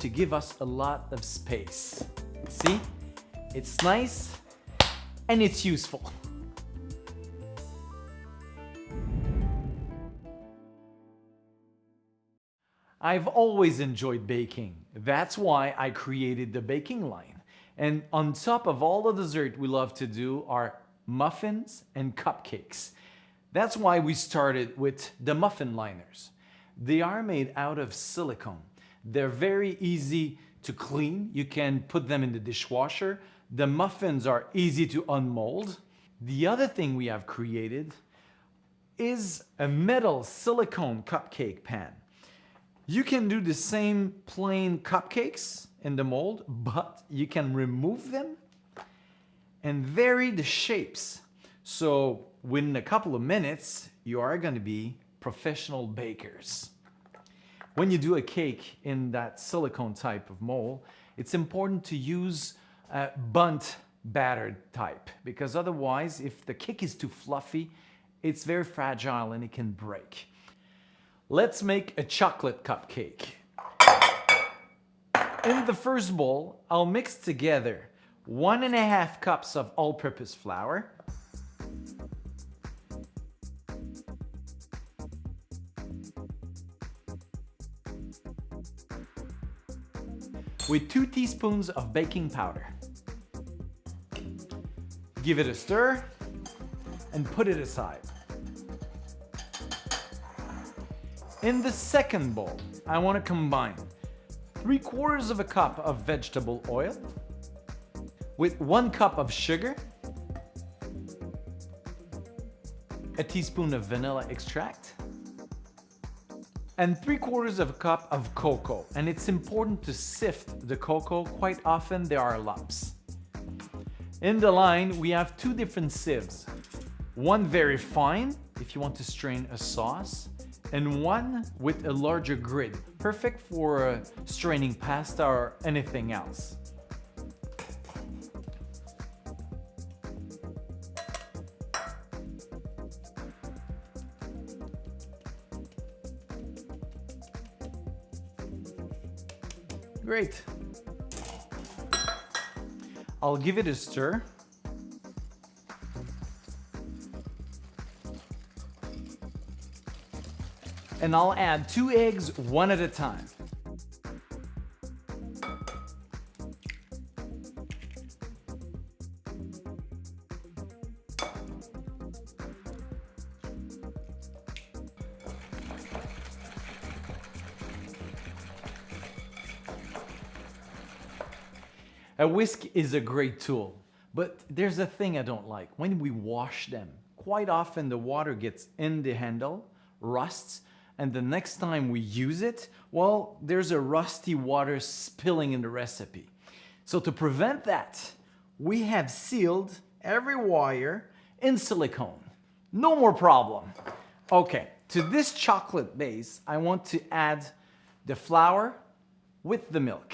to give us a lot of space. See? It's nice and it's useful. I've always enjoyed baking. That's why I created the baking line. And on top of all the dessert we love to do are muffins and cupcakes. That's why we started with the muffin liners. They are made out of silicone. They're very easy to clean. You can put them in the dishwasher. The muffins are easy to unmold. The other thing we have created is a metal silicone cupcake pan. You can do the same plain cupcakes in the mold, but you can remove them and vary the shapes. So within a couple of minutes, you are going to be professional bakers. When you do a cake in that silicone type of mold, it's important to use a bundt battered type, because otherwise, if the cake is too fluffy, it's very fragile and it can break. Let's make a chocolate cupcake. In the first bowl, I'll mix together 1.5 cups of all-purpose flour, with 2 teaspoons of baking powder. Give it a stir and put it aside. In the second bowl, I want to combine 3/4 cup of vegetable oil with 1 cup of sugar, a teaspoon of vanilla extract, and 3/4 cup of cocoa. And it's important to sift the cocoa. Quite often there are lumps. In the line, we have 2 different sieves. One very fine, if you want to strain a sauce, and one with a larger grid, perfect for straining pasta or anything else. Great. I'll give it a stir. And I'll add 2 eggs, one at a time. A whisk is a great tool, but there's a thing I don't like. When we wash them, quite often the water gets in the handle, rusts, and the next time we use it, well, there's a rusty water spilling in the recipe. So to prevent that, we have sealed every wire in silicone. No more problem. Okay, to this chocolate base, I want to add the flour with the milk.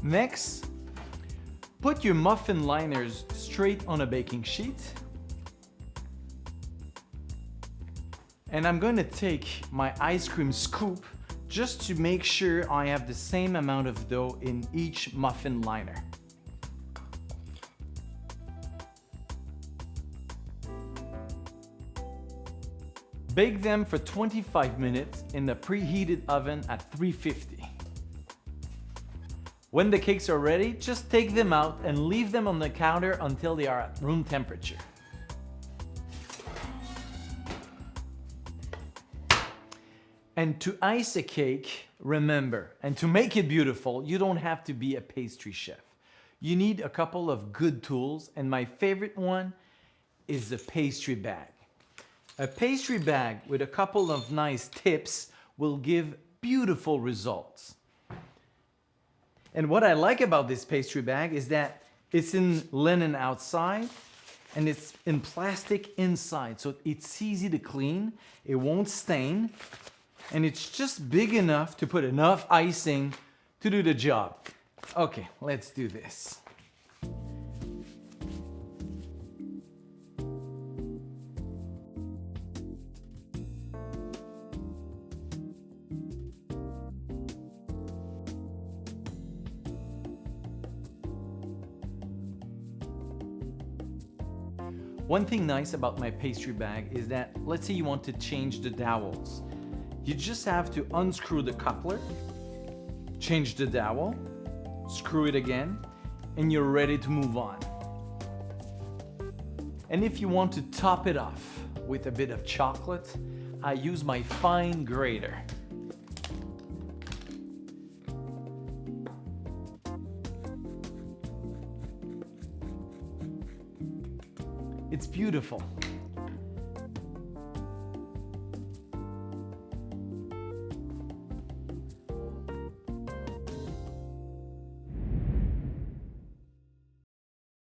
Next, put your muffin liners straight on a baking sheet. And I'm going to take my ice cream scoop just to make sure I have the same amount of dough in each muffin liner. Bake them for 25 minutes in the preheated oven at 350. When the cakes are ready, just take them out and leave them on the counter until they are at room temperature. And to ice a cake, remember, and to make it beautiful, you don't have to be a pastry chef. You need a couple of good tools, and my favorite one is a pastry bag. A pastry bag with a couple of nice tips will give beautiful results. And what I like about this pastry bag is that it's in linen outside and it's in plastic inside, so it's easy to clean, it won't stain, and it's just big enough to put enough icing to do the job. Okay, let's do this. One thing nice about my pastry bag is that, let's say you want to change the dowels. You just have to unscrew the coupler, change the dowel, screw it again, and you're ready to move on. And if you want to top it off with a bit of chocolate, I use my fine grater. It's beautiful.